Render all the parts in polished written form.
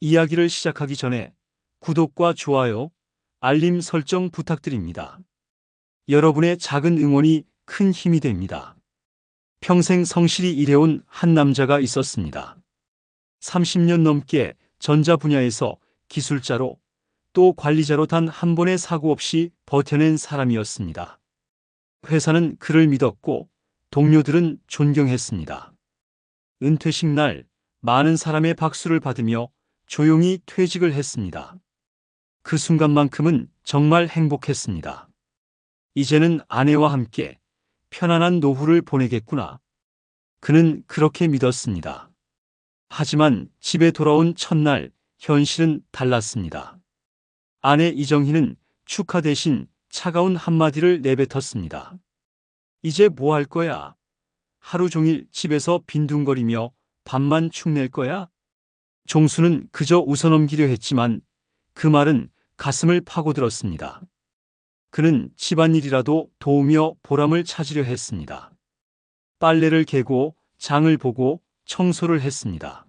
이야기를 시작하기 전에 구독과 좋아요, 알림 설정 부탁드립니다. 여러분의 작은 응원이 큰 힘이 됩니다. 평생 성실히 일해온 한 남자가 있었습니다. 30년 넘게 전자 분야에서 기술자로 또 관리자로 단 한 번의 사고 없이 버텨낸 사람이었습니다. 회사는 그를 믿었고 동료들은 존경했습니다. 은퇴식 날 많은 사람의 박수를 받으며 조용히 퇴직을 했습니다. 그 순간만큼은 정말 행복했습니다. 이제는 아내와 함께 편안한 노후를 보내겠구나. 그는 그렇게 믿었습니다. 하지만 집에 돌아온 첫날 현실은 달랐습니다. 아내 이정희는 축하 대신 차가운 한마디를 내뱉었습니다. 이제 뭐 할 거야? 하루 종일 집에서 빈둥거리며 밥만 축낼 거야? 종수는 그저 웃어넘기려 했지만 그 말은 가슴을 파고들었습니다. 그는 집안일이라도 도우며 보람을 찾으려 했습니다. 빨래를 개고 장을 보고 청소를 했습니다.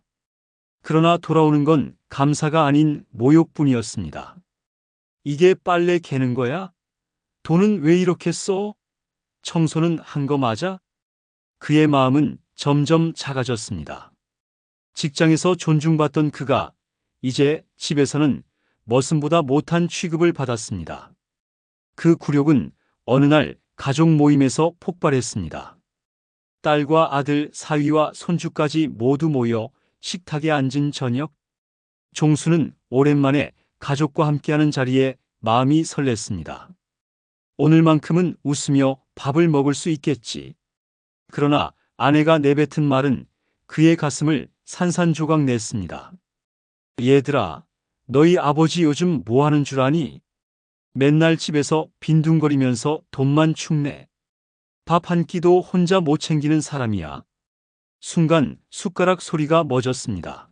그러나 돌아오는 건 감사가 아닌 모욕뿐이었습니다. 이게 빨래 개는 거야? 돈은 왜 이렇게 써? 청소는 한 거 맞아? 그의 마음은 점점 작아졌습니다. 직장에서 존중받던 그가 이제 집에서는 머슴보다 못한 취급을 받았습니다. 그 굴욕은 어느 날 가족 모임에서 폭발했습니다. 딸과 아들, 사위와 손주까지 모두 모여 식탁에 앉은 저녁. 종수는 오랜만에 가족과 함께하는 자리에 마음이 설렜습니다. 오늘만큼은 웃으며 밥을 먹을 수 있겠지. 그러나 아내가 내뱉은 말은 그의 가슴을 산산조각 냈습니다. 얘들아, 너희 아버지 요즘 뭐 하는 줄 아니? 맨날 집에서 빈둥거리면서 돈만 축내. 밥 한 끼도 혼자 못 챙기는 사람이야. 순간 숟가락 소리가 멎었습니다.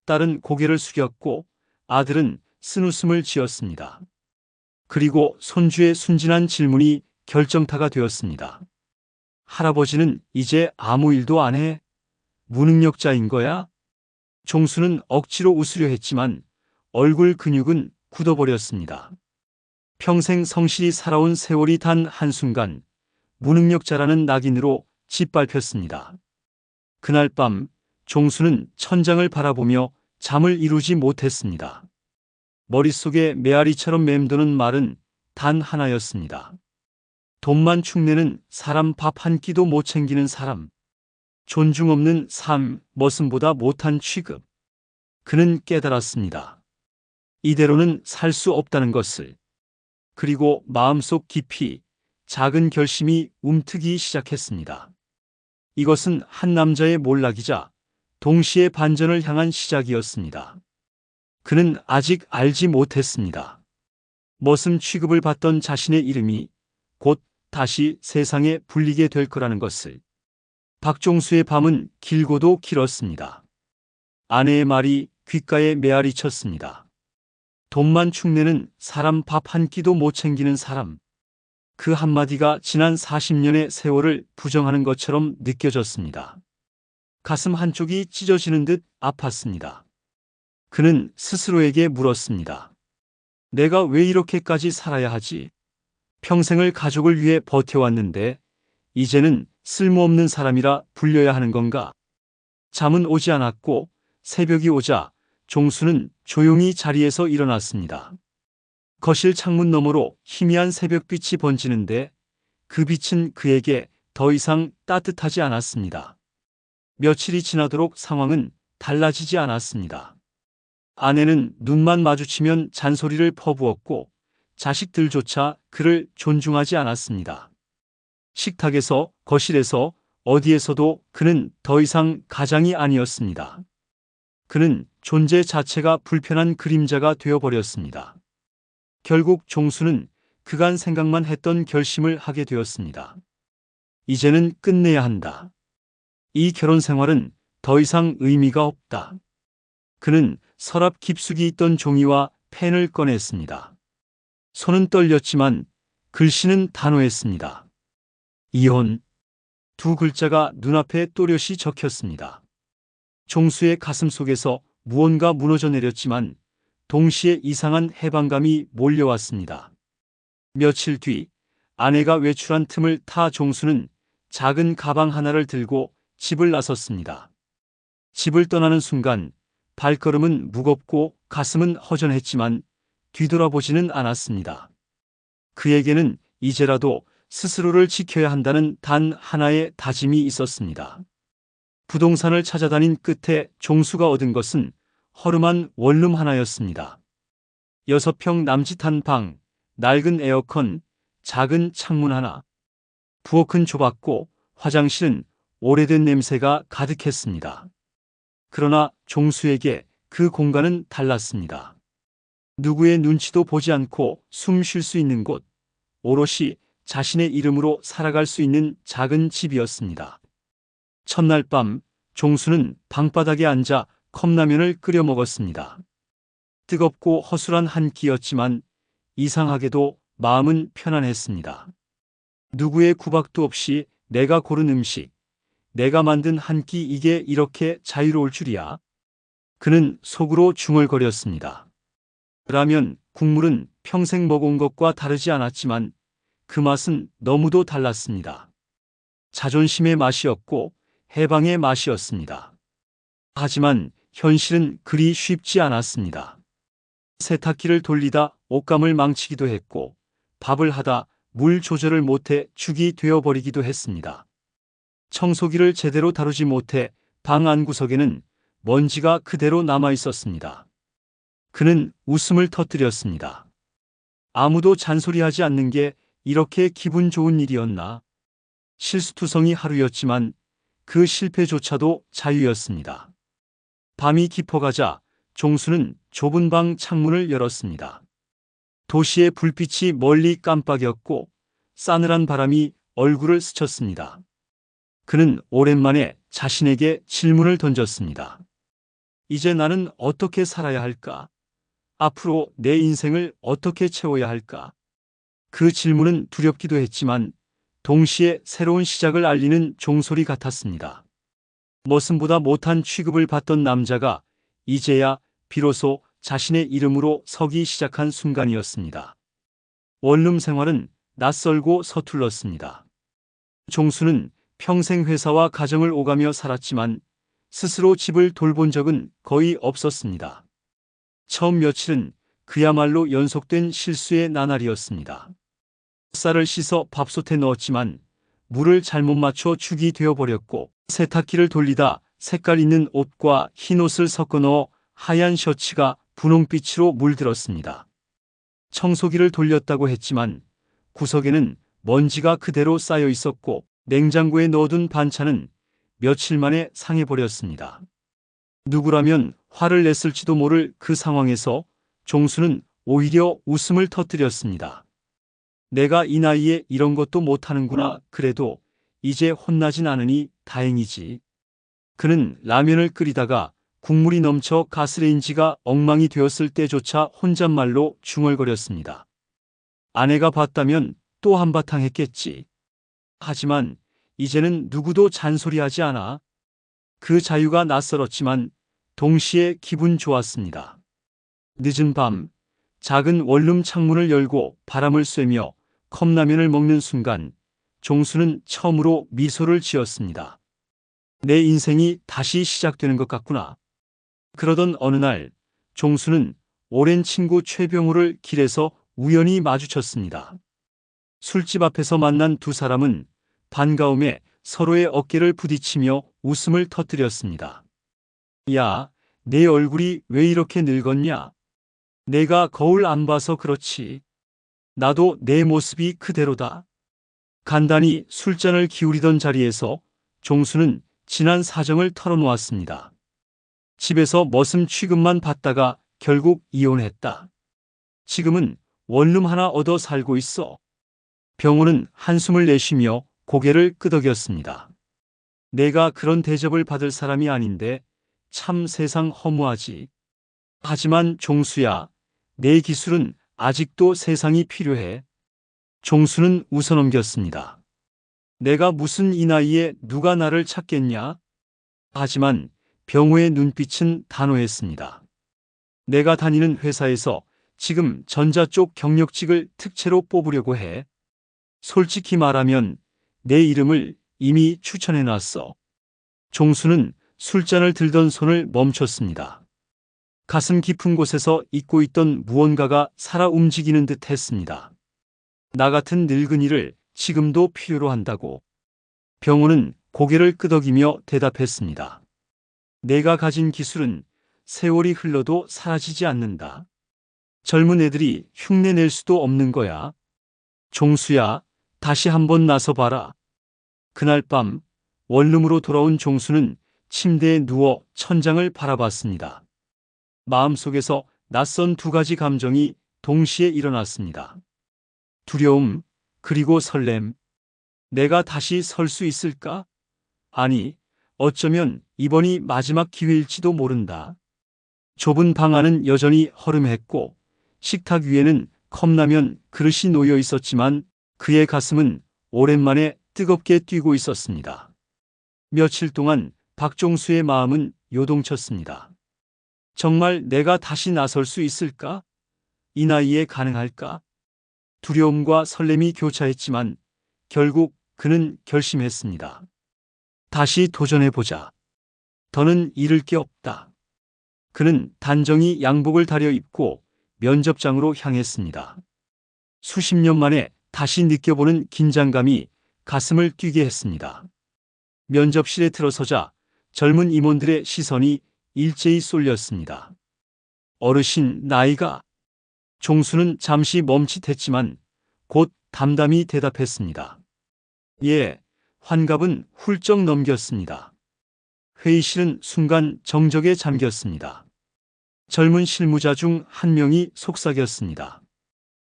딸은 고개를 숙였고 아들은 쓴웃음을 지었습니다. 그리고 손주의 순진한 질문이 결정타가 되었습니다. 할아버지는 이제 아무 일도 안 해? 무능력자인 거야? 종수는 억지로 웃으려 했지만 얼굴 근육은 굳어버렸습니다. 평생 성실히 살아온 세월이 단 한순간 무능력자라는 낙인으로 짓밟혔습니다. 그날 밤 종수는 천장을 바라보며 잠을 이루지 못했습니다. 머릿속에 메아리처럼 맴도는 말은 단 하나였습니다. 돈만 축내는 사람, 밥 한 끼도 못 챙기는 사람. 존중 없는 삶, 머슴보다 못한 취급. 그는 깨달았습니다. 이대로는 살 수 없다는 것을. 그리고 마음속 깊이 작은 결심이 움트기 시작했습니다. 이것은 한 남자의 몰락이자 동시에 반전을 향한 시작이었습니다. 그는 아직 알지 못했습니다. 머슴 취급을 받던 자신의 이름이 곧 다시 세상에 불리게 될 거라는 것을. 박종수의 밤은 길고도 길었습니다. 아내의 말이 귓가에 메아리 쳤습니다. 돈만 축내는 사람, 밥 한 끼도 못 챙기는 사람. 그 한마디가 지난 40년의 세월을 부정하는 것처럼 느껴졌습니다. 가슴 한쪽이 찢어지는 듯 아팠습니다. 그는 스스로에게 물었습니다. 내가 왜 이렇게까지 살아야 하지? 평생을 가족을 위해 버텨왔는데 이제는 쓸모없는 사람이라 불려야 하는 건가? 잠은 오지 않았고 새벽이 오자 종수는 조용히 자리에서 일어났습니다. 거실 창문 너머로 희미한 새벽빛이 번지는데 그 빛은 그에게 더 이상 따뜻하지 않았습니다. 며칠이 지나도록 상황은 달라지지 않았습니다. 아내는 눈만 마주치면 잔소리를 퍼부었고 자식들조차 그를 존중하지 않았습니다. 식탁에서, 거실에서, 어디에서도 그는 더 이상 가장이 아니었습니다. 그는 존재 자체가 불편한 그림자가 되어버렸습니다. 결국 종수는 그간 생각만 했던 결심을 하게 되었습니다. 이제는 끝내야 한다. 이 결혼 생활은 더 이상 의미가 없다. 그는 서랍 깊숙이 있던 종이와 펜을 꺼냈습니다. 손은 떨렸지만 글씨는 단호했습니다. 이혼. 두 글자가 눈앞에 또렷이 적혔습니다. 종수의 가슴 속에서 무언가 무너져 내렸지만 동시에 이상한 해방감이 몰려왔습니다. 며칠 뒤 아내가 외출한 틈을 타 종수는 작은 가방 하나를 들고 집을 나섰습니다. 집을 떠나는 순간 발걸음은 무겁고 가슴은 허전했지만 뒤돌아보지는 않았습니다. 그에게는 이제라도 스스로를 지켜야 한다는 단 하나의 다짐이 있었습니다. 부동산을 찾아다닌 끝에 종수가 얻은 것은 허름한 원룸 하나였습니다. 6평 남짓한 방, 낡은 에어컨, 작은 창문 하나. 부엌은 좁았고 화장실은 오래된 냄새가 가득했습니다. 그러나 종수에게 그 공간은 달랐습니다. 누구의 눈치도 보지 않고 숨 쉴 수 있는 곳, 오롯이 자신의 이름으로 살아갈 수 있는 작은 집이었습니다. 첫날 밤 종수는 방바닥에 앉아 컵라면을 끓여 먹었습니다. 뜨겁고 허술한 한 끼였지만 이상하게도 마음은 편안했습니다. 누구의 구박도 없이 내가 고른 음식, 내가 만든 한 끼 이게 이렇게 자유로울 줄이야. 그는 속으로 중얼거렸습니다. 라면, 국물은 평생 먹어온 것과 다르지 않았지만 그 맛은 너무도 달랐습니다. 자존심의 맛이었고 해방의 맛이었습니다. 하지만 현실은 그리 쉽지 않았습니다. 세탁기를 돌리다 옷감을 망치기도 했고 밥을 하다 물 조절을 못해 죽이 되어버리기도 했습니다. 청소기를 제대로 다루지 못해 방 안구석에는 먼지가 그대로 남아 있었습니다. 그는 웃음을 터뜨렸습니다. 아무도 잔소리하지 않는 게 이렇게 기분 좋은 일이었나? 실수투성이 하루였지만 그 실패조차도 자유였습니다. 밤이 깊어가자 종수는 좁은 방 창문을 열었습니다. 도시의 불빛이 멀리 깜빡였고 싸늘한 바람이 얼굴을 스쳤습니다. 그는 오랜만에 자신에게 질문을 던졌습니다. 이제 나는 어떻게 살아야 할까? 앞으로 내 인생을 어떻게 채워야 할까? 그 질문은 두렵기도 했지만 동시에 새로운 시작을 알리는 종소리 같았습니다. 머슴보다 못한 취급을 받던 남자가 이제야 비로소 자신의 이름으로 서기 시작한 순간이었습니다. 원룸 생활은 낯설고 서툴렀습니다. 종수는 평생 회사와 가정을 오가며 살았지만 스스로 집을 돌본 적은 거의 없었습니다. 처음 며칠은 그야말로 연속된 실수의 나날이었습니다. 쌀을 씻어 밥솥에 넣었지만 물을 잘못 맞춰 죽이 되어버렸고 세탁기를 돌리다 색깔 있는 옷과 흰 옷을 섞어 넣어 하얀 셔츠가 분홍빛으로 물들었습니다. 청소기를 돌렸다고 했지만 구석에는 먼지가 그대로 쌓여 있었고 냉장고에 넣어둔 반찬은 며칠 만에 상해버렸습니다. 누구라면 화를 냈을지도 모를 그 상황에서 종수는 오히려 웃음을 터뜨렸습니다. 내가 이 나이에 이런 것도 못하는구나. 그래도 이제 혼나진 않으니 다행이지. 그는 라면을 끓이다가 국물이 넘쳐 가스레인지가 엉망이 되었을 때조차 혼잣말로 중얼거렸습니다. 아내가 봤다면 또 한바탕 했겠지. 하지만 이제는 누구도 잔소리하지 않아. 그 자유가 낯설었지만 동시에 기분 좋았습니다. 늦은 밤 작은 원룸 창문을 열고 바람을 쐬며 컵라면을 먹는 순간 종수는 처음으로 미소를 지었습니다. 내 인생이 다시 시작되는 것 같구나. 그러던 어느 날 종수는 오랜 친구 최병우를 길에서 우연히 마주쳤습니다. 술집 앞에서 만난 두 사람은 반가움에 서로의 어깨를 부딪히며 웃음을 터뜨렸습니다. 야, 내 얼굴이 왜 이렇게 늙었냐? 내가 거울 안 봐서 그렇지. 나도 내 모습이 그대로다. 간단히 술잔을 기울이던 자리에서 종수는 지난 사정을 털어놓았습니다. 집에서 머슴 취급만 받다가 결국 이혼했다. 지금은 원룸 하나 얻어 살고 있어. 병우는 한숨을 내쉬며 고개를 끄덕였습니다. 내가 그런 대접을 받을 사람이 아닌데 참 세상 허무하지. 하지만 종수야, 내 기술은 아직도 세상이 필요해. 종수는 웃어넘겼습니다. 내가 무슨 이 나이에 누가 나를 찾겠냐? 하지만 병호의 눈빛은 단호했습니다. 내가 다니는 회사에서 지금 전자 쪽 경력직을 특채로 뽑으려고 해. 솔직히 말하면 내 이름을 이미 추천해놨어. 종수는 술잔을 들던 손을 멈췄습니다. 가슴 깊은 곳에서 잊고 있던 무언가가 살아 움직이는 듯 했습니다. 나 같은 늙은이를 지금도 필요로 한다고. 병호는 고개를 끄덕이며 대답했습니다. 내가 가진 기술은 세월이 흘러도 사라지지 않는다. 젊은 애들이 흉내낼 수도 없는 거야. 종수야, 다시 한번 나서봐라. 그날 밤 원룸으로 돌아온 종수는 침대에 누워 천장을 바라봤습니다. 마음속에서 낯선 두 가지 감정이 동시에 일어났습니다. 두려움, 그리고 설렘. 내가 다시 설 수 있을까? 아니, 어쩌면 이번이 마지막 기회일지도 모른다. 좁은 방 안은 여전히 허름했고 식탁 위에는 컵라면 그릇이 놓여 있었지만 그의 가슴은 오랜만에 뜨겁게 뛰고 있었습니다. 며칠 동안 박종수의 마음은 요동쳤습니다. 정말 내가 다시 나설 수 있을까? 이 나이에 가능할까? 두려움과 설렘이 교차했지만 결국 그는 결심했습니다. 다시 도전해보자. 더는 잃을 게 없다. 그는 단정히 양복을 다려입고 면접장으로 향했습니다. 수십 년 만에 다시 느껴보는 긴장감이 가슴을 뛰게 했습니다. 면접실에 들어서자 젊은 임원들의 시선이 일제히 쏠렸습니다. 어르신, 나이가? 종수는 잠시 멈칫했지만 곧 담담히 대답했습니다. 예, 환갑은 훌쩍 넘겼습니다. 회의실은 순간 정적에 잠겼습니다. 젊은 실무자 중 한 명이 속삭였습니다.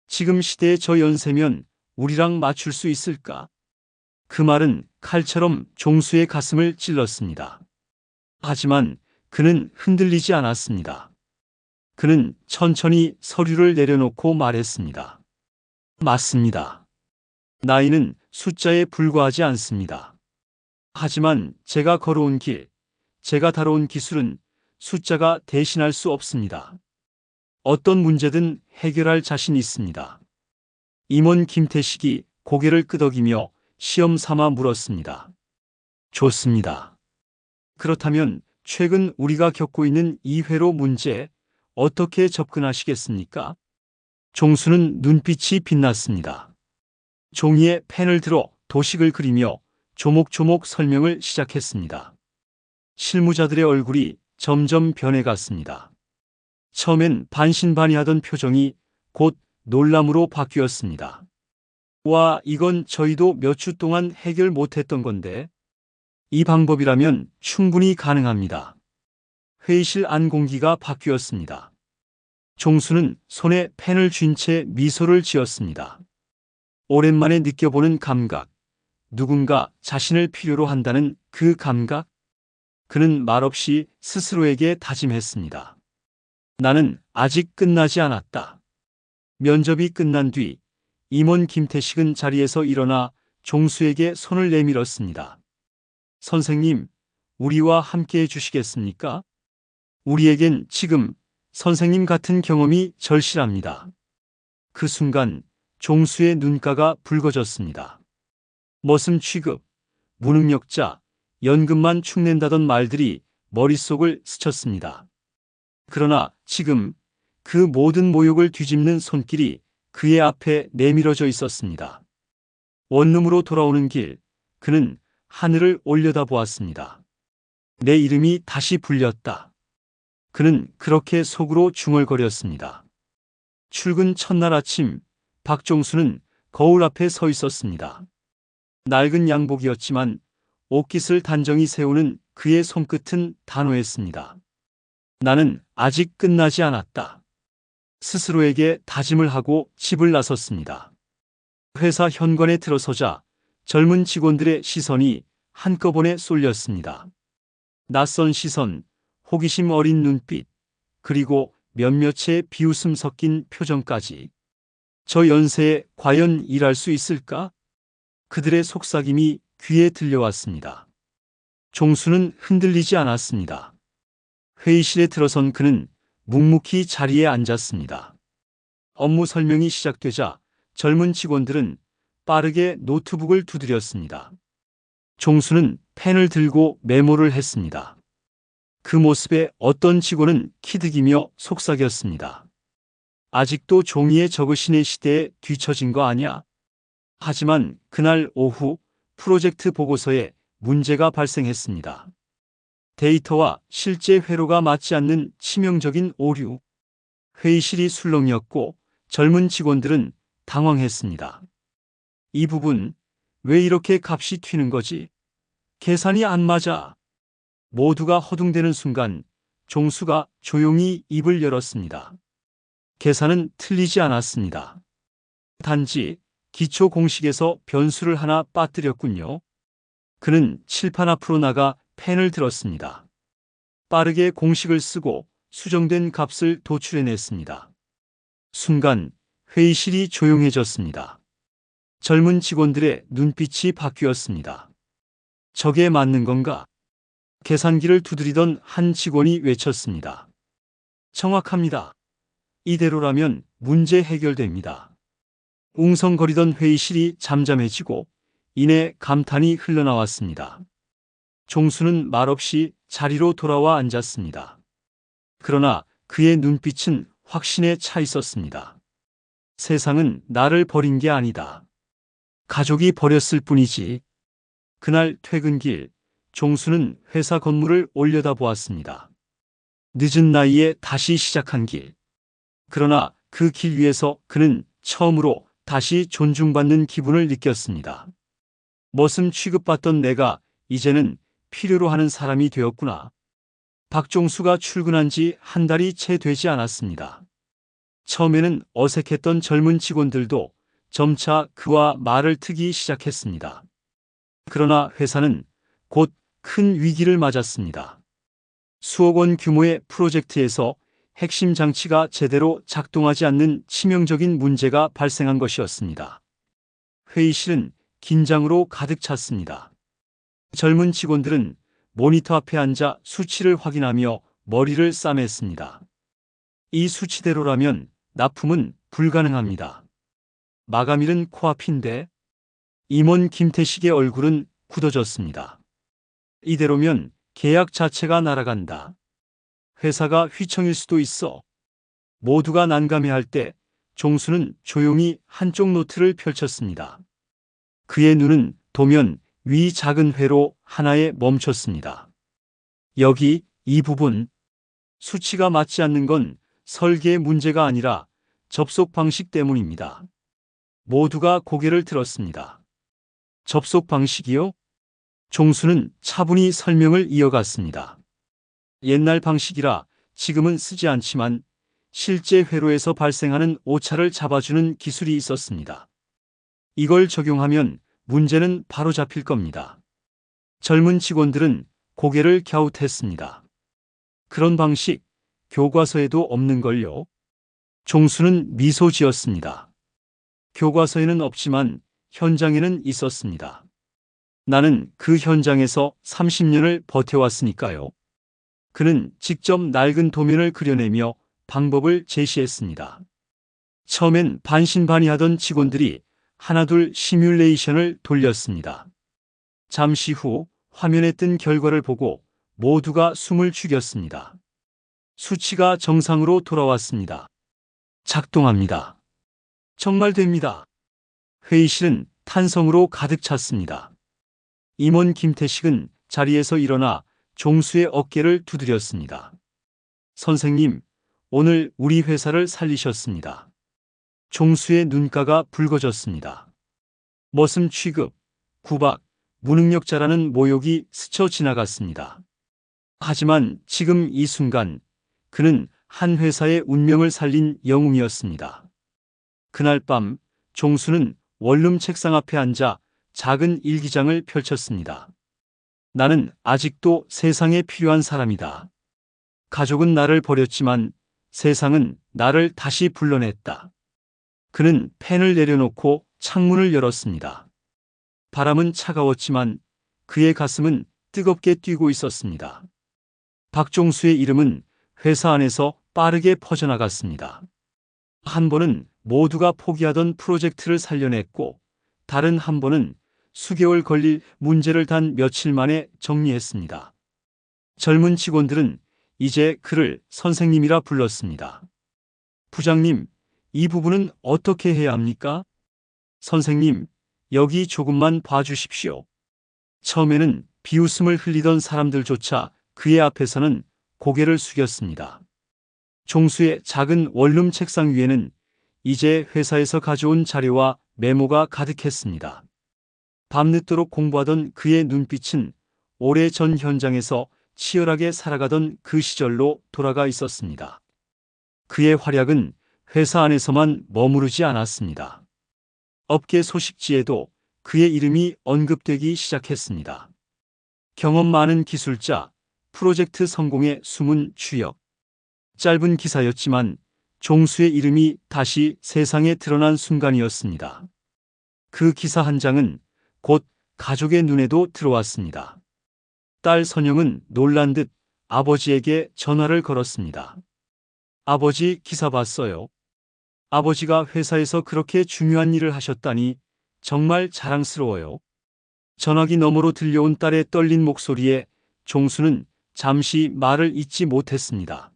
지금 시대의 저 연세면 우리랑 맞출 수 있을까? 그 말은 칼처럼 종수의 가슴을 찔렀습니다. 하지만 그는 흔들리지 않았습니다. 그는 천천히 서류를 내려놓고 말했습니다. 맞습니다. 나이는 숫자에 불과하지 않습니다. 하지만 제가 걸어온 길, 제가 다뤄온 기술은 숫자가 대신할 수 없습니다. 어떤 문제든 해결할 자신 있습니다. 임원 김태식이 고개를 끄덕이며 시험 삼아 물었습니다. 좋습니다. 그렇다면 최근 우리가 겪고 있는 이 회로 문제 어떻게 접근하시겠습니까? 종수는 눈빛이 빛났습니다. 종이에 펜을 들어 도식을 그리며 조목조목 설명을 시작했습니다. 실무자들의 얼굴이 점점 변해갔습니다. 처음엔 반신반의하던 표정이 곧 놀람으로 바뀌었습니다. 와, 이건 저희도 몇 주 동안 해결 못했던 건데. 이 방법이라면 충분히 가능합니다. 회의실 안 공기가 바뀌었습니다. 종수는 손에 펜을 쥔 채 미소를 지었습니다. 오랜만에 느껴보는 감각, 누군가 자신을 필요로 한다는 그 감각? 그는 말없이 스스로에게 다짐했습니다. 나는 아직 끝나지 않았다. 면접이 끝난 뒤 임원 김태식은 자리에서 일어나 종수에게 손을 내밀었습니다. 선생님, 우리와 함께 해주시겠습니까? 우리에겐 지금 선생님 같은 경험이 절실합니다. 그 순간 종수의 눈가가 붉어졌습니다. 머슴 취급, 무능력자, 연금만 축낸다던 말들이 머릿속을 스쳤습니다. 그러나 지금 그 모든 모욕을 뒤집는 손길이 그의 앞에 내밀어져 있었습니다. 원룸으로 돌아오는 길, 그는 하늘을 올려다보았습니다. 내 이름이 다시 불렸다. 그는 그렇게 속으로 중얼거렸습니다. 출근 첫날 아침, 박종수는 거울 앞에 서 있었습니다. 낡은 양복이었지만 옷깃을 단정히 세우는 그의 손끝은 단호했습니다. 나는 아직 끝나지 않았다. 스스로에게 다짐을 하고 집을 나섰습니다. 회사 현관에 들어서자 젊은 직원들의 시선이 한꺼번에 쏠렸습니다. 낯선 시선, 호기심 어린 눈빛, 그리고 몇몇의 비웃음 섞인 표정까지. 저 연세에 과연 일할 수 있을까? 그들의 속삭임이 귀에 들려왔습니다. 종수는 흔들리지 않았습니다. 회의실에 들어선 그는 묵묵히 자리에 앉았습니다. 업무 설명이 시작되자 젊은 직원들은 빠르게 노트북을 두드렸습니다. 종수는 펜을 들고 메모를 했습니다. 그 모습에 어떤 직원은 키득이며 속삭였습니다. 아직도 종이에 적으시는 시대에 뒤처진 거 아니야? 하지만 그날 오후 프로젝트 보고서에 문제가 발생했습니다. 데이터와 실제 회로가 맞지 않는 치명적인 오류. 회의실이 술렁이었고 젊은 직원들은 당황했습니다. 이 부분, 왜 이렇게 값이 튀는 거지? 계산이 안 맞아. 모두가 허둥대는 순간 종수가 조용히 입을 열었습니다. 계산은 틀리지 않았습니다. 단지 기초 공식에서 변수를 하나 빠뜨렸군요. 그는 칠판 앞으로 나가 펜을 들었습니다. 빠르게 공식을 쓰고 수정된 값을 도출해냈습니다. 순간 회의실이 조용해졌습니다. 젊은 직원들의 눈빛이 바뀌었습니다. 저게 맞는 건가? 계산기를 두드리던 한 직원이 외쳤습니다. 정확합니다. 이대로라면 문제 해결됩니다. 웅성거리던 회의실이 잠잠해지고 이내 감탄이 흘러나왔습니다. 종수는 말없이 자리로 돌아와 앉았습니다. 그러나 그의 눈빛은 확신에 차 있었습니다. 세상은 나를 버린 게 아니다. 가족이 버렸을 뿐이지. 그날 퇴근길, 종수는 회사 건물을 올려다보았습니다. 늦은 나이에 다시 시작한 길. 그러나 그 길 위에서 그는 처음으로 다시 존중받는 기분을 느꼈습니다. 머슴 취급받던 내가 이제는 필요로 하는 사람이 되었구나. 박종수가 출근한 지 한 달이 채 되지 않았습니다. 처음에는 어색했던 젊은 직원들도 점차 그와 말을 트기 시작했습니다. 그러나 회사는 곧 큰 위기를 맞았습니다. 수억 원 규모의 프로젝트에서 핵심 장치가 제대로 작동하지 않는 치명적인 문제가 발생한 것이었습니다. 회의실은 긴장으로 가득 찼습니다. 젊은 직원들은 모니터 앞에 앉아 수치를 확인하며 머리를 싸맸습니다. 이 수치대로라면 납품은 불가능합니다. 마감일은 코앞인데. 임원 김태식의 얼굴은 굳어졌습니다. 이대로면 계약 자체가 날아간다. 회사가 휘청일 수도 있어. 모두가 난감해할 때 종수는 조용히 한쪽 노트를 펼쳤습니다. 그의 눈은 도면 위 작은 회로 하나에 멈췄습니다. 여기 이 부분. 수치가 맞지 않는 건 설계의 문제가 아니라 접속 방식 때문입니다. 모두가 고개를 들었습니다. 접속 방식이요? 종수는 차분히 설명을 이어갔습니다. 옛날 방식이라 지금은 쓰지 않지만 실제 회로에서 발생하는 오차를 잡아주는 기술이 있었습니다. 이걸 적용하면 문제는 바로 잡힐 겁니다. 젊은 직원들은 고개를 갸웃했습니다. 그런 방식, 교과서에도 없는걸요? 종수는 미소 지었습니다. 교과서에는 없지만 현장에는 있었습니다. 나는 그 현장에서 30년을 버텨왔으니까요. 그는 직접 낡은 도면을 그려내며 방법을 제시했습니다. 처음엔 반신반의하던 직원들이 하나둘 시뮬레이션을 돌렸습니다. 잠시 후 화면에 뜬 결과를 보고 모두가 숨을 죽였습니다. 수치가 정상으로 돌아왔습니다. 작동합니다. 정말 됩니다. 회의실은 탄성으로 가득 찼습니다. 임원 김태식은 자리에서 일어나 종수의 어깨를 두드렸습니다. 선생님, 오늘 우리 회사를 살리셨습니다. 종수의 눈가가 붉어졌습니다. 머슴 취급, 구박, 무능력자라는 모욕이 스쳐 지나갔습니다. 하지만 지금 이 순간 그는 한 회사의 운명을 살린 영웅이었습니다. 그날 밤 종수는 원룸 책상 앞에 앉아 작은 일기장을 펼쳤습니다. 나는 아직도 세상에 필요한 사람이다. 가족은 나를 버렸지만 세상은 나를 다시 불러냈다. 그는 펜을 내려놓고 창문을 열었습니다. 바람은 차가웠지만 그의 가슴은 뜨겁게 뛰고 있었습니다. 박종수의 이름은 회사 안에서 빠르게 퍼져나갔습니다. 한 번은 모두가 포기하던 프로젝트를 살려냈고, 다른 한 번은 수개월 걸릴 문제를 단 며칠 만에 정리했습니다. 젊은 직원들은 이제 그를 선생님이라 불렀습니다. 부장님, 이 부분은 어떻게 해야 합니까? 선생님, 여기 조금만 봐주십시오. 처음에는 비웃음을 흘리던 사람들조차 그의 앞에서는 고개를 숙였습니다. 종수의 작은 원룸 책상 위에는 이제 회사에서 가져온 자료와 메모가 가득했습니다. 밤늦도록 공부하던 그의 눈빛은 오래전 현장에서 치열하게 살아가던 그 시절로 돌아가 있었습니다. 그의 활약은 회사 안에서만 머무르지 않았습니다. 업계 소식지에도 그의 이름이 언급되기 시작했습니다. 경험 많은 기술자, 프로젝트 성공의 숨은 주역. 짧은 기사였지만 종수의 이름이 다시 세상에 드러난 순간이었습니다. 그 기사 한 장은 곧 가족의 눈에도 들어왔습니다. 딸 선영은 놀란 듯 아버지에게 전화를 걸었습니다. 아버지, 기사 봤어요. 아버지가 회사에서 그렇게 중요한 일을 하셨다니 정말 자랑스러워요. 전화기 너머로 들려온 딸의 떨린 목소리에 종수는 잠시 말을 잇지 못했습니다.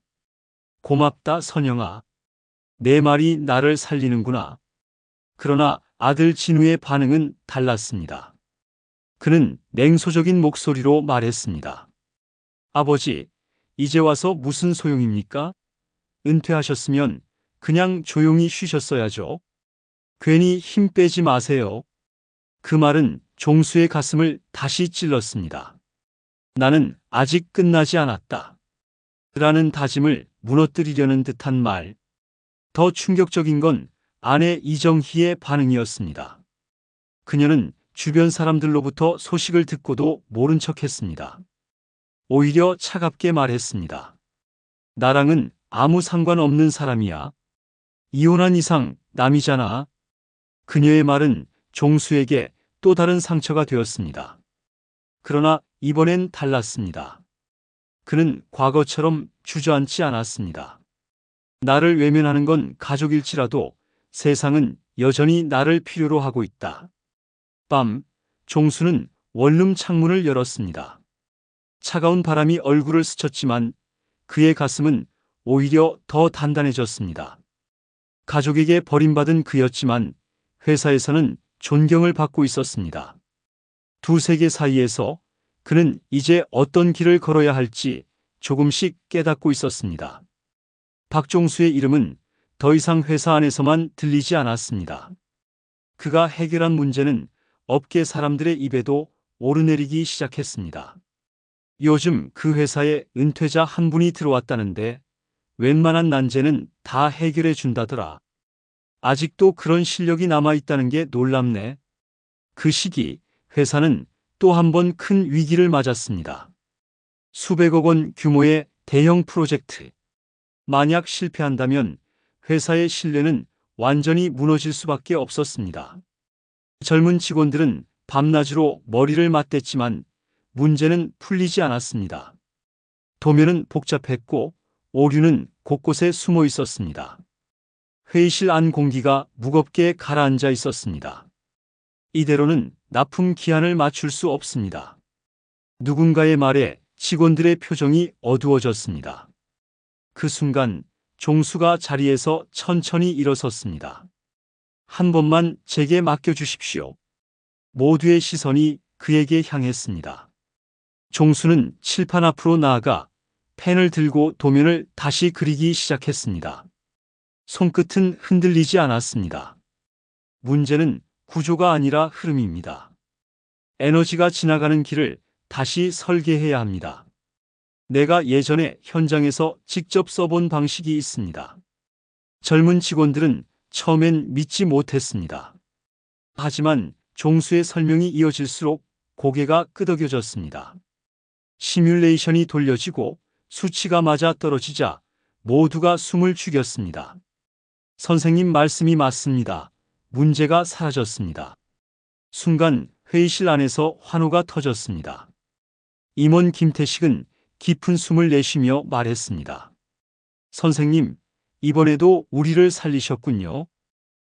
고맙다, 선영아. 내 말이 나를 살리는구나. 그러나 아들 진우의 반응은 달랐습니다. 그는 냉소적인 목소리로 말했습니다. 아버지, 이제 와서 무슨 소용입니까? 은퇴하셨으면 그냥 조용히 쉬셨어야죠. 괜히 힘 빼지 마세요. 그 말은 종수의 가슴을 다시 찔렀습니다. 나는 아직 끝나지 않았다. 라는 다짐을 무너뜨리려는 듯한 말. 더 충격적인 건 아내 이정희의 반응이었습니다. 그녀는 주변 사람들로부터 소식을 듣고도 모른 척했습니다. 오히려 차갑게 말했습니다. 나랑은 아무 상관없는 사람이야. 이혼한 이상 남이잖아. 그녀의 말은 종수에게 또 다른 상처가 되었습니다. 그러나 이번엔 달랐습니다. 그는 과거처럼 주저앉지 않았습니다. 나를 외면하는 건 가족일지라도 세상은 여전히 나를 필요로 하고 있다. 밤, 종수는 원룸 창문을 열었습니다. 차가운 바람이 얼굴을 스쳤지만 그의 가슴은 오히려 더 단단해졌습니다. 가족에게 버림받은 그였지만 회사에서는 존경을 받고 있었습니다. 두 세계 사이에서 그는 이제 어떤 길을 걸어야 할지 조금씩 깨닫고 있었습니다. 박종수의 이름은 더 이상 회사 안에서만 들리지 않았습니다. 그가 해결한 문제는 업계 사람들의 입에도 오르내리기 시작했습니다. 요즘 그 회사에 은퇴자 한 분이 들어왔다는데 웬만한 난제는 다 해결해 준다더라. 아직도 그런 실력이 남아있다는 게 놀랍네. 그 시기 회사는 또 한 번 큰 위기를 맞았습니다. 수백억 원 규모의 대형 프로젝트. 만약 실패한다면 회사의 신뢰는 완전히 무너질 수밖에 없었습니다. 젊은 직원들은 밤낮으로 머리를 맞댔지만 문제는 풀리지 않았습니다. 도면은 복잡했고 오류는 곳곳에 숨어 있었습니다. 회의실 안 공기가 무겁게 가라앉아 있었습니다. 이대로는 납품 기한을 맞출 수 없습니다. 누군가의 말에 직원들의 표정이 어두워졌습니다. 그 순간 종수가 자리에서 천천히 일어섰습니다. 한 번만 제게 맡겨주십시오. 모두의 시선이 그에게 향했습니다. 종수는 칠판 앞으로 나아가 펜을 들고 도면을 다시 그리기 시작했습니다. 손끝은 흔들리지 않았습니다. 문제는 구조가 아니라 흐름입니다. 에너지가 지나가는 길을 다시 설계해야 합니다. 내가 예전에 현장에서 직접 써본 방식이 있습니다. 젊은 직원들은 처음엔 믿지 못했습니다. 하지만 종수의 설명이 이어질수록 고개가 끄덕여졌습니다. 시뮬레이션이 돌려지고 수치가 맞아 떨어지자 모두가 숨을 죽였습니다. 선생님 말씀이 맞습니다. 문제가 사라졌습니다. 순간 회의실 안에서 환호가 터졌습니다. 임원 김태식은 깊은 숨을 내쉬며 말했습니다. 선생님, 이번에도 우리를 살리셨군요.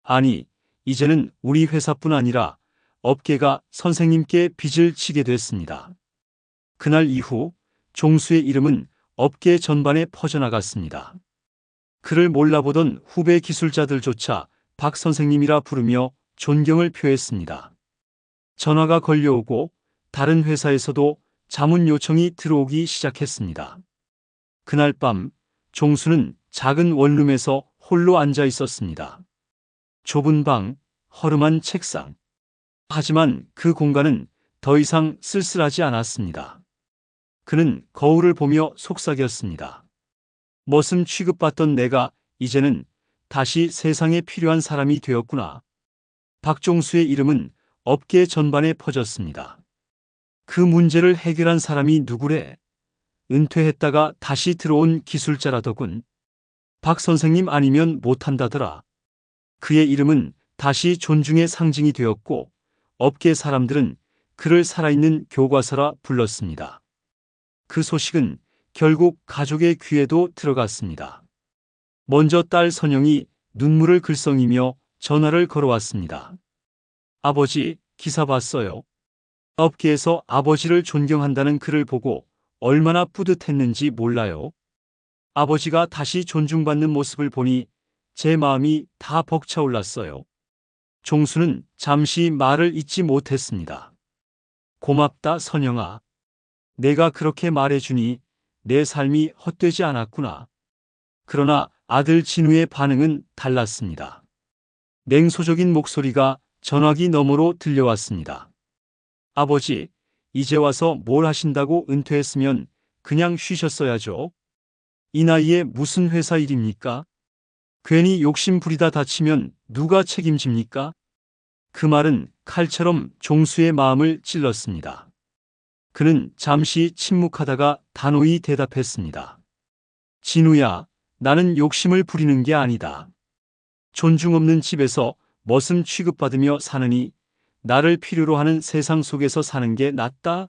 아니, 이제는 우리 회사뿐 아니라 업계가 선생님께 빚을 지게 됐습니다. 그날 이후 종수의 이름은 업계 전반에 퍼져나갔습니다. 그를 몰라보던 후배 기술자들조차 박 선생님이라 부르며 존경을 표했습니다. 전화가 걸려오고 다른 회사에서도 자문 요청이 들어오기 시작했습니다. 그날 밤 종수는 작은 원룸에서 홀로 앉아 있었습니다. 좁은 방, 허름한 책상. 하지만 그 공간은 더 이상 쓸쓸하지 않았습니다. 그는 거울을 보며 속삭였습니다. 머슴 취급받던 내가 이제는 다시 세상에 필요한 사람이 되었구나. 박종수의 이름은 업계 전반에 퍼졌습니다. 그 문제를 해결한 사람이 누구래? 은퇴했다가 다시 들어온 기술자라더군. 박 선생님 아니면 못한다더라. 그의 이름은 다시 존중의 상징이 되었고 업계 사람들은 그를 살아있는 교과서라 불렀습니다. 그 소식은 결국 가족의 귀에도 들어갔습니다. 먼저 딸 선영이 눈물을 글썽이며 전화를 걸어왔습니다. 아버지, 기사 봤어요. 업계에서 아버지를 존경한다는 글을 보고 얼마나 뿌듯했는지 몰라요. 아버지가 다시 존중받는 모습을 보니 제 마음이 다 벅차올랐어요. 종수는 잠시 말을 잇지 못했습니다. 고맙다, 선영아. 내가 그렇게 말해주니 내 삶이 헛되지 않았구나. 그러나 아들 진우의 반응은 달랐습니다. 냉소적인 목소리가 전화기 너머로 들려왔습니다. 아버지, 이제 와서 뭘 하신다고 은퇴했으면 그냥 쉬셨어야죠. 이 나이에 무슨 회사 일입니까? 괜히 욕심 부리다 다치면 누가 책임집니까? 그 말은 칼처럼 종수의 마음을 찔렀습니다. 그는 잠시 침묵하다가 단호히 대답했습니다. 진우야, 나는 욕심을 부리는 게 아니다. 존중 없는 집에서 머슴 취급받으며 사느니 나를 필요로 하는 세상 속에서 사는 게 낫다.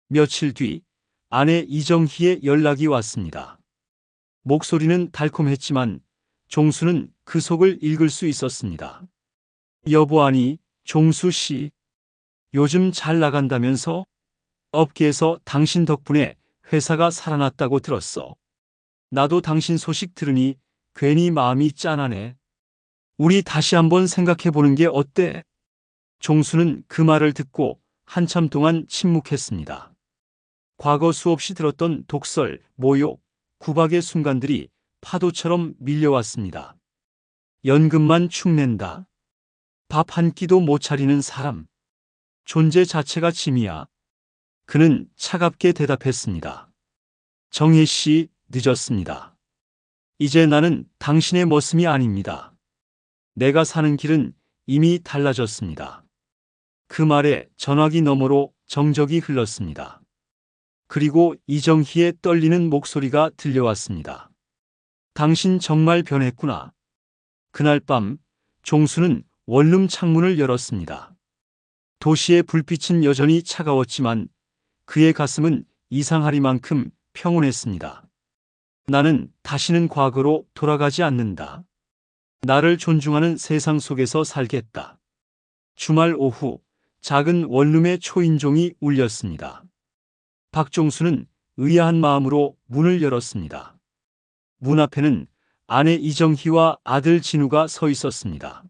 며칠 뒤 아내 이정희의 연락이 왔습니다. 목소리는 달콤했지만 종수는 그 속을 읽을 수 있었습니다. 여보, 아니, 종수 씨. 요즘 잘 나간다면서? 업계에서 당신 덕분에 회사가 살아났다고 들었어. 나도 당신 소식 들으니 괜히 마음이 짠하네. 우리 다시 한번 생각해보는 게 어때? 종수는 그 말을 듣고 한참 동안 침묵했습니다. 과거 수없이 들었던 독설, 모욕, 구박의 순간들이 파도처럼 밀려왔습니다. 연금만 축낸다. 밥 한 끼도 못 차리는 사람. 존재 자체가 짐이야. 그는 차갑게 대답했습니다. 정혜 씨, 늦었습니다. 이제 나는 당신의 머슴이 아닙니다. 내가 사는 길은 이미 달라졌습니다. 그 말에 전화기 너머로 정적이 흘렀습니다. 그리고 이정희의 떨리는 목소리가 들려왔습니다. 당신 정말 변했구나. 그날 밤 종수는 원룸 창문을 열었습니다. 도시의 불빛은 여전히 차가웠지만 그의 가슴은 이상하리만큼 평온했습니다. 나는 다시는 과거로 돌아가지 않는다. 나를 존중하는 세상 속에서 살겠다. 주말 오후 작은 원룸의 초인종이 울렸습니다. 박종수는 의아한 마음으로 문을 열었습니다. 문 앞에는 아내 이정희와 아들 진우가 서 있었습니다.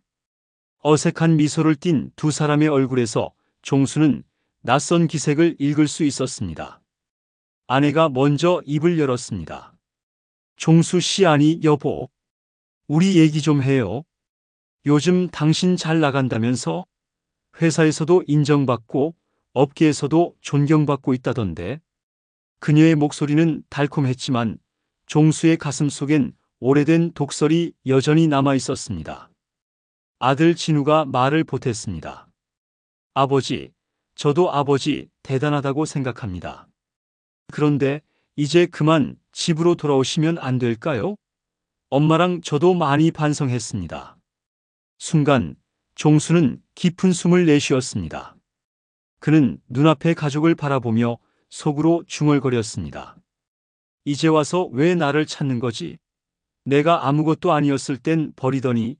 어색한 미소를 띤 두 사람의 얼굴에서 종수는 낯선 기색을 읽을 수 있었습니다. 아내가 먼저 입을 열었습니다. 종수 씨, 아니 여보. 우리 얘기 좀 해요. 요즘 당신 잘 나간다면서? 회사에서도 인정받고 업계에서도 존경받고 있다던데. 그녀의 목소리는 달콤했지만 종수의 가슴 속엔 오래된 독설이 여전히 남아 있었습니다. 아들 진우가 말을 보탰습니다. 아버지, 저도 아버지 대단하다고 생각합니다. 그런데 이제 그만 집으로 돌아오시면 안 될까요? 엄마랑 저도 많이 반성했습니다. 순간 종수는 깊은 숨을 내쉬었습니다. 그는 눈앞의 가족을 바라보며 속으로 중얼거렸습니다. 이제 와서 왜 나를 찾는 거지? 내가 아무것도 아니었을 땐 버리더니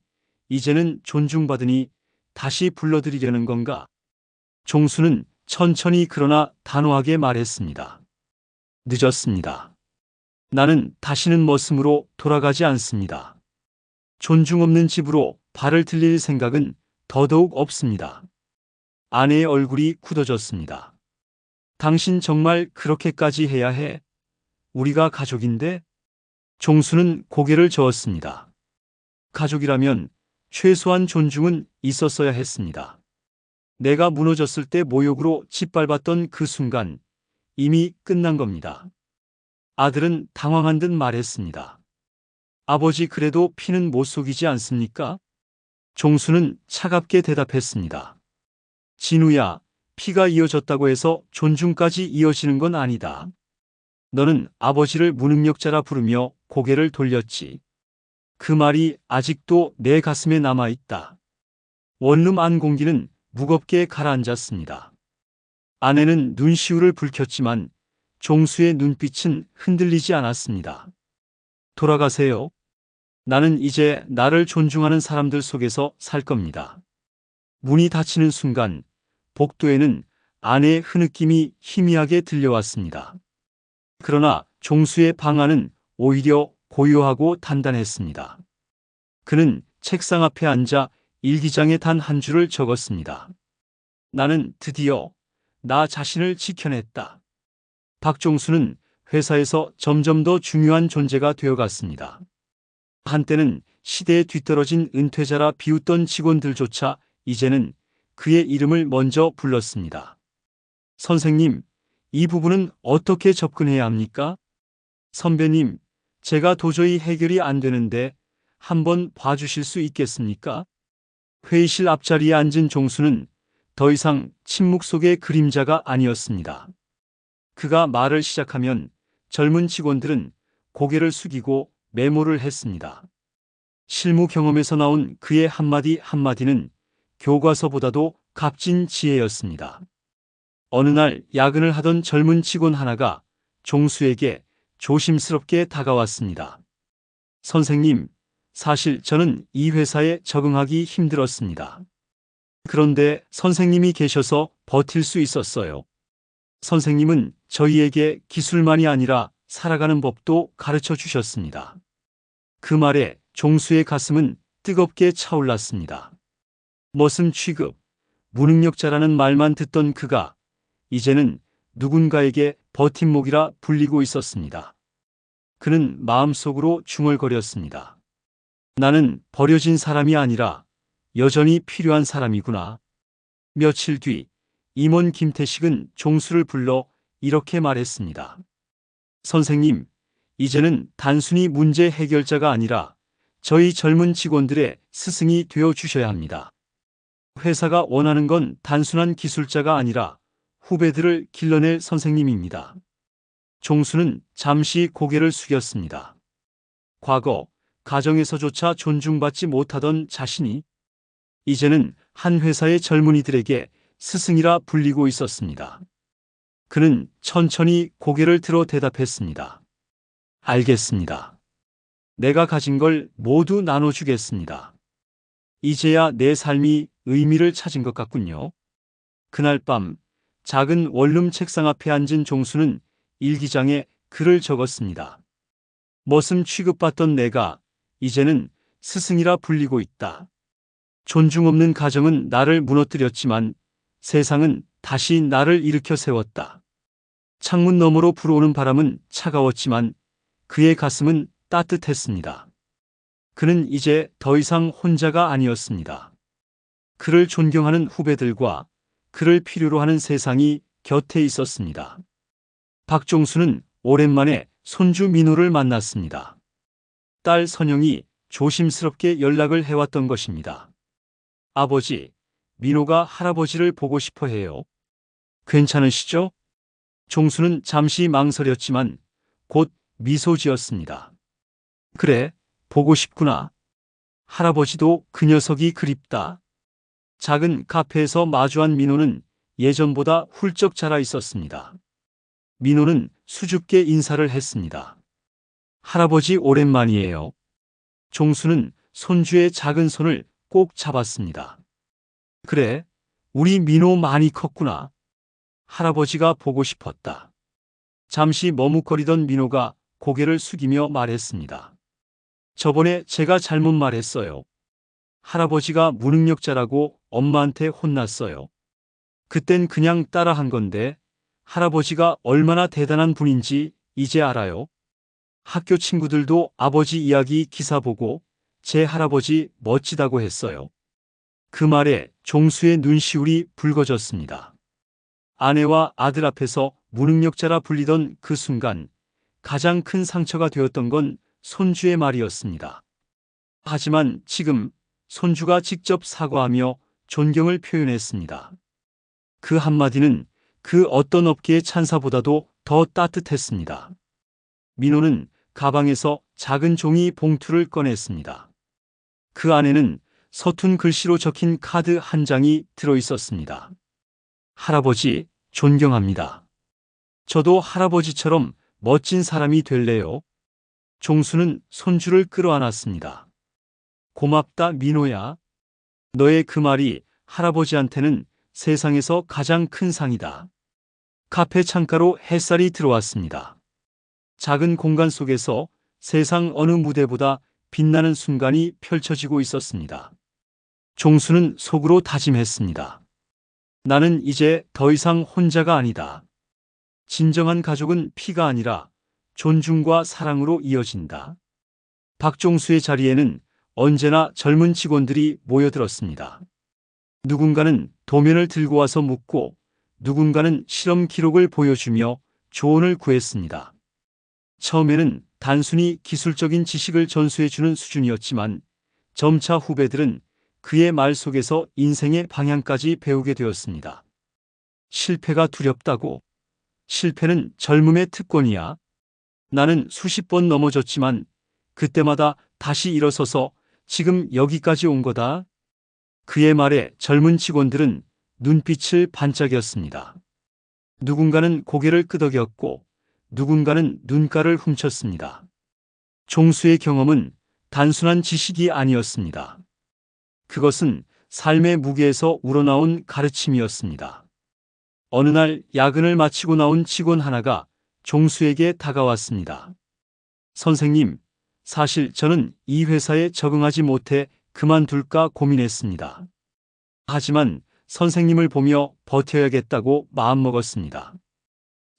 이제는 존중받으니 다시 불러들이려는 건가? 종수는 천천히 그러나 단호하게 말했습니다. 늦었습니다. 나는 다시는 머슴으로 돌아가지 않습니다. 존중 없는 집으로 발을 들릴 생각은 더더욱 없습니다. 아내의 얼굴이 굳어졌습니다. 당신 정말 그렇게까지 해야 해? 우리가 가족인데? 종수는 고개를 저었습니다. 가족이라면 최소한 존중은 있었어야 했습니다. 내가 무너졌을 때 모욕으로 짓밟았던 그 순간 이미 끝난 겁니다. 아들은 당황한 듯 말했습니다. 아버지 그래도 피는 못 속이지 않습니까? 종수는 차갑게 대답했습니다. 진우야, 피가 이어졌다고 해서 존중까지 이어지는 건 아니다. 너는 아버지를 무능력자라 부르며 고개를 돌렸지. 그 말이 아직도 내 가슴에 남아있다. 원룸 안 공기는 무겁게 가라앉았습니다. 아내는 눈시울을 붉혔지만 종수의 눈빛은 흔들리지 않았습니다. 돌아가세요. 나는 이제 나를 존중하는 사람들 속에서 살 겁니다. 문이 닫히는 순간 복도에는 아내의 흐느낌이 희미하게 들려왔습니다. 그러나 종수의 방 안은 오히려 고요하고 단단했습니다. 그는 책상 앞에 앉아 일기장에 단 한 줄을 적었습니다. 나는 드디어 나 자신을 지켜냈다. 박종수는 회사에서 점점 더 중요한 존재가 되어갔습니다. 한때는 시대에 뒤떨어진 은퇴자라 비웃던 직원들조차 이제는 그의 이름을 먼저 불렀습니다. 선생님, 이 부분은 어떻게 접근해야 합니까? 선배님, 제가 도저히 해결이 안 되는데 한번 봐주실 수 있겠습니까? 회의실 앞자리에 앉은 종수는 더 이상 침묵 속의 그림자가 아니었습니다. 그가 말을 시작하면 젊은 직원들은 고개를 숙이고 메모를 했습니다. 실무 경험에서 나온 그의 한마디 한마디는 교과서보다도 값진 지혜였습니다. 어느 날 야근을 하던 젊은 직원 하나가 종수에게 조심스럽게 다가왔습니다. 선생님, 사실 저는 이 회사에 적응하기 힘들었습니다. 그런데 선생님이 계셔서 버틸 수 있었어요. 선생님은 저희에게 기술만이 아니라 살아가는 법도 가르쳐 주셨습니다. 그 말에 종수의 가슴은 뜨겁게 차올랐습니다. 머슴 취급, 무능력자라는 말만 듣던 그가 이제는 누군가에게 버팀목이라 불리고 있었습니다. 그는 마음속으로 중얼거렸습니다. 나는 버려진 사람이 아니라 여전히 필요한 사람이구나. 며칠 뒤 임원 김태식은 종수를 불러 이렇게 말했습니다. 선생님, 이제는 단순히 문제 해결자가 아니라 저희 젊은 직원들의 스승이 되어 주셔야 합니다. 회사가 원하는 건 단순한 기술자가 아니라 후배들을 길러낼 선생님입니다. 종수는 잠시 고개를 숙였습니다. 과거 가정에서조차 존중받지 못하던 자신이 이제는 한 회사의 젊은이들에게 스승이라 불리고 있었습니다. 그는 천천히 고개를 들어 대답했습니다. 알겠습니다. 내가 가진 걸 모두 나눠주겠습니다. 이제야 내 삶이 의미를 찾은 것 같군요. 그날 밤 작은 원룸 책상 앞에 앉은 종수는 일기장에 글을 적었습니다. 머슴 취급받던 내가 이제는 스승이라 불리고 있다. 존중 없는 가정은 나를 무너뜨렸지만 세상은 다시 나를 일으켜 세웠다. 창문 너머로 불어오는 바람은 차가웠지만 그의 가슴은 따뜻했습니다. 그는 이제 더 이상 혼자가 아니었습니다. 그를 존경하는 후배들과 그를 필요로 하는 세상이 곁에 있었습니다. 박종수는 오랜만에 손주 민호를 만났습니다. 딸 선영이 조심스럽게 연락을 해왔던 것입니다. 아버지, 민호가 할아버지를 보고 싶어 해요. 괜찮으시죠? 종수는 잠시 망설였지만 곧 미소 지었습니다. 그래, 보고 싶구나. 할아버지도 그 녀석이 그립다. 작은 카페에서 마주한 민호는 예전보다 훌쩍 자라 있었습니다. 민호는 수줍게 인사를 했습니다. 할아버지 오랜만이에요. 종수는 손주의 작은 손을 꼭 잡았습니다. 그래, 우리 민호 많이 컸구나. 할아버지가 보고 싶었다. 잠시 머뭇거리던 민호가 고개를 숙이며 말했습니다. 저번에 제가 잘못 말했어요. 할아버지가 무능력자라고 엄마한테 혼났어요. 그땐 그냥 따라한 건데 할아버지가 얼마나 대단한 분인지 이제 알아요. 학교 친구들도 아버지 이야기 기사 보고 제 할아버지 멋지다고 했어요. 그 말에 종수의 눈시울이 붉어졌습니다. 아내와 아들 앞에서 무능력자라 불리던 그 순간 가장 큰 상처가 되었던 건 손주의 말이었습니다. 하지만 지금 손주가 직접 사과하며 존경을 표현했습니다. 그 한마디는 그 어떤 업계의 찬사보다도 더 따뜻했습니다. 민호는 가방에서 작은 종이 봉투를 꺼냈습니다. 그 안에는 서툰 글씨로 적힌 카드 한 장이 들어 있었습니다. 할아버지, 존경합니다. 저도 할아버지처럼 멋진 사람이 될래요. 종수는 손주를 끌어안았습니다. 고맙다, 민호야. 너의 그 말이 할아버지한테는 세상에서 가장 큰 상이다. 카페 창가로 햇살이 들어왔습니다. 작은 공간 속에서 세상 어느 무대보다 빛나는 순간이 펼쳐지고 있었습니다. 종수는 속으로 다짐했습니다. 나는 이제 더 이상 혼자가 아니다. 진정한 가족은 피가 아니라 존중과 사랑으로 이어진다. 박종수의 자리에는 언제나 젊은 직원들이 모여들었습니다. 누군가는 도면을 들고 와서 묻고 누군가는 실험 기록을 보여주며 조언을 구했습니다. 처음에는 단순히 기술적인 지식을 전수해주는 수준이었지만 점차 후배들은 그의 말 속에서 인생의 방향까지 배우게 되었습니다. 실패가 두렵다고. 실패는 젊음의 특권이야. 나는 수십 번 넘어졌지만 그때마다 다시 일어서서 지금 여기까지 온 거다. 그의 말에 젊은 직원들은 눈빛을 반짝였습니다. 누군가는 고개를 끄덕였고 누군가는 눈가를 훔쳤습니다. 종수의 경험은 단순한 지식이 아니었습니다. 그것은 삶의 무게에서 우러나온 가르침이었습니다. 어느 날 야근을 마치고 나온 직원 하나가 종수에게 다가왔습니다. 선생님, 사실 저는 이 회사에 적응하지 못해 그만둘까 고민했습니다. 하지만 선생님을 보며 버텨야겠다고 마음먹었습니다.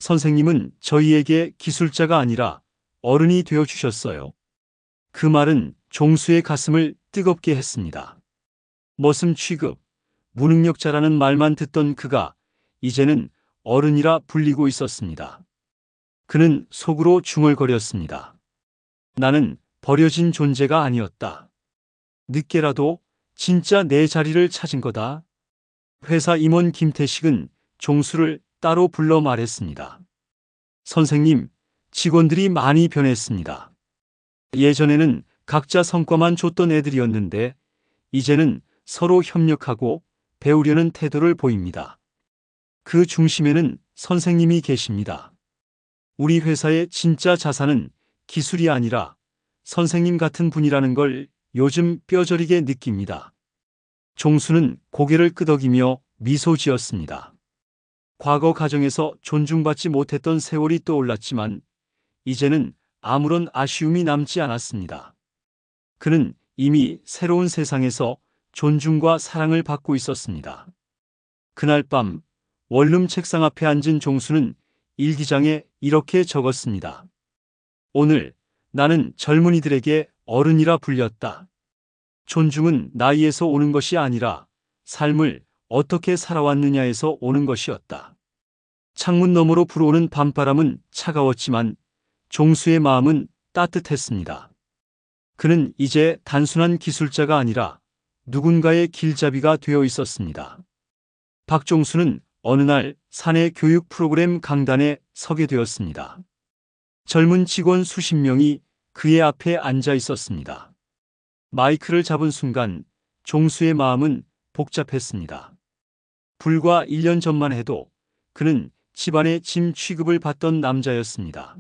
선생님은 저희에게 기술자가 아니라 어른이 되어 주셨어요. 그 말은 종수의 가슴을 뜨겁게 했습니다. 머슴 취급, 무능력자라는 말만 듣던 그가 이제는 어른이라 불리고 있었습니다. 그는 속으로 중얼거렸습니다. 나는 버려진 존재가 아니었다. 늦게라도 진짜 내 자리를 찾은 거다. 회사 임원 김태식은 종수를 따로 불러 말했습니다. 선생님, 직원들이 많이 변했습니다. 예전에는 각자 성과만 줬던 애들이었는데 이제는 서로 협력하고 배우려는 태도를 보입니다. 그 중심에는 선생님이 계십니다. 우리 회사의 진짜 자산은 기술이 아니라 선생님 같은 분이라는 걸 요즘 뼈저리게 느낍니다. 종수는 고개를 끄덕이며 미소 지었습니다. 과거 가정에서 존중받지 못했던 세월이 떠올랐지만 이제는 아무런 아쉬움이 남지 않았습니다. 그는 이미 새로운 세상에서 존중과 사랑을 받고 있었습니다. 그날 밤 원룸 책상 앞에 앉은 종수는 일기장에 이렇게 적었습니다. 오늘 나는 젊은이들에게 어른이라 불렸다. 존중은 나이에서 오는 것이 아니라 삶을 어떻게 살아왔느냐에서 오는 것이었다. 창문 너머로 불어오는 밤바람은 차가웠지만 종수의 마음은 따뜻했습니다. 그는 이제 단순한 기술자가 아니라 누군가의 길잡이가 되어 있었습니다. 박종수는 어느 날 사내 교육 프로그램 강단에 서게 되었습니다. 젊은 직원 수십 명이 그의 앞에 앉아 있었습니다. 마이크를 잡은 순간 종수의 마음은 복잡했습니다. 불과 1년 전만 해도 그는 집안의 짐 취급을 받던 남자였습니다.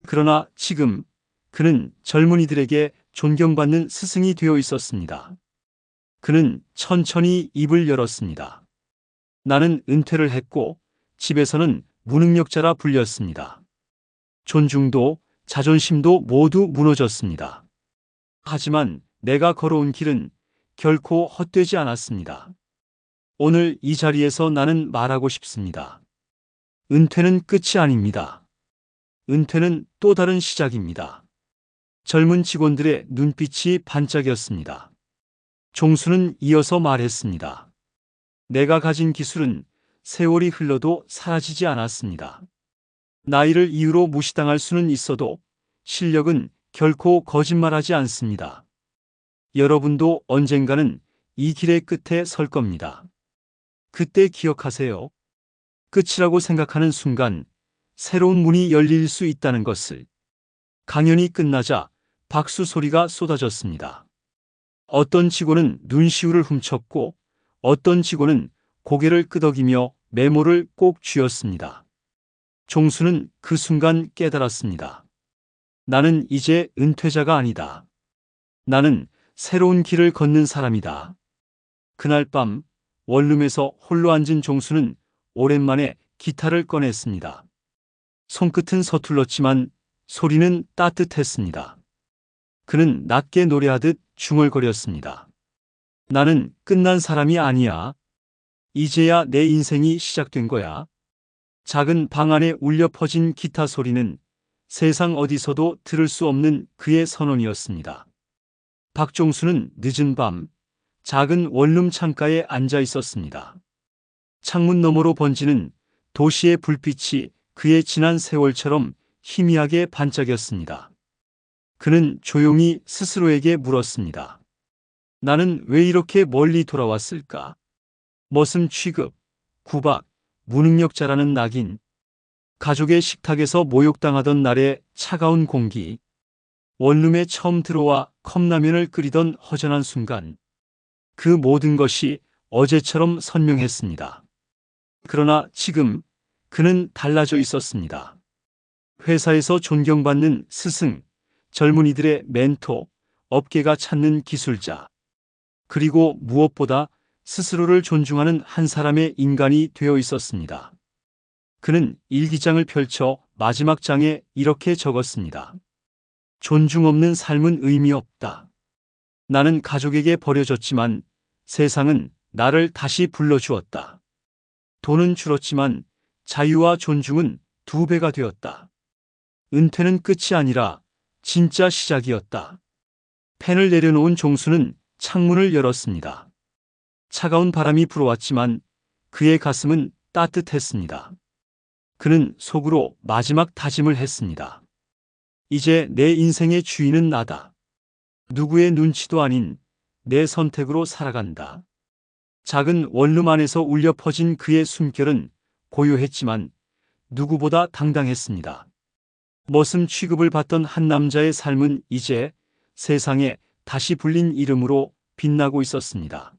그러나 지금 그는 젊은이들에게 존경받는 스승이 되어 있었습니다. 그는 천천히 입을 열었습니다. 나는 은퇴를 했고 집에서는 무능력자라 불렸습니다. 존중도 자존심도 모두 무너졌습니다. 하지만 내가 걸어온 길은 결코 헛되지 않았습니다. 오늘 이 자리에서 나는 말하고 싶습니다. 은퇴는 끝이 아닙니다. 은퇴는 또 다른 시작입니다. 젊은 직원들의 눈빛이 반짝였습니다. 종수는 이어서 말했습니다. 내가 가진 기술은 세월이 흘러도 사라지지 않았습니다. 나이를 이유로 무시당할 수는 있어도 실력은 결코 거짓말하지 않습니다. 여러분도 언젠가는 이 길의 끝에 설 겁니다. 그때 기억하세요. 끝이라고 생각하는 순간 새로운 문이 열릴 수 있다는 것을. 강연이 끝나자 박수 소리가 쏟아졌습니다. 어떤 직원은 눈시울을 훔쳤고 어떤 직원은 고개를 끄덕이며 메모를 꼭 쥐었습니다. 종수는 그 순간 깨달았습니다. 나는 이제 은퇴자가 아니다. 나는 새로운 길을 걷는 사람이다. 그날 밤 원룸에서 홀로 앉은 종수는 오랜만에 기타를 꺼냈습니다. 손끝은 서툴렀지만 소리는 따뜻했습니다. 그는 낮게 노래하듯 중얼거렸습니다. 나는 끝난 사람이 아니야. 이제야 내 인생이 시작된 거야. 작은 방 안에 울려 퍼진 기타 소리는 세상 어디서도 들을 수 없는 그의 선언이었습니다. 박종수는 늦은 밤 작은 원룸 창가에 앉아 있었습니다. 창문 너머로 번지는 도시의 불빛이 그의 지난 세월처럼 희미하게 반짝였습니다. 그는 조용히 스스로에게 물었습니다. 나는 왜 이렇게 멀리 돌아왔을까? 머슴 취급, 구박, 무능력자라는 낙인, 가족의 식탁에서 모욕당하던 날의 차가운 공기, 원룸에 처음 들어와 컵라면을 끓이던 허전한 순간, 그 모든 것이 어제처럼 선명했습니다. 그러나 지금 그는 달라져 있었습니다. 회사에서 존경받는 스승, 젊은이들의 멘토, 업계가 찾는 기술자, 그리고 무엇보다 스스로를 존중하는 한 사람의 인간이 되어 있었습니다. 그는 일기장을 펼쳐 마지막 장에 이렇게 적었습니다. 존중 없는 삶은 의미 없다. 나는 가족에게 버려졌지만 세상은 나를 다시 불러주었다. 돈은 줄었지만 자유와 존중은 2배가 되었다. 은퇴는 끝이 아니라 진짜 시작이었다. 펜을 내려놓은 종수는 창문을 열었습니다. 차가운 바람이 불어왔지만 그의 가슴은 따뜻했습니다. 그는 속으로 마지막 다짐을 했습니다. 이제 내 인생의 주인은 나다. 누구의 눈치도 아닌 내 선택으로 살아간다. 작은 원룸 안에서 울려 퍼진 그의 숨결은 고요했지만 누구보다 당당했습니다. 머슴 취급을 받던 한 남자의 삶은 이제 세상에 다시 불린 이름으로 빛나고 있었습니다.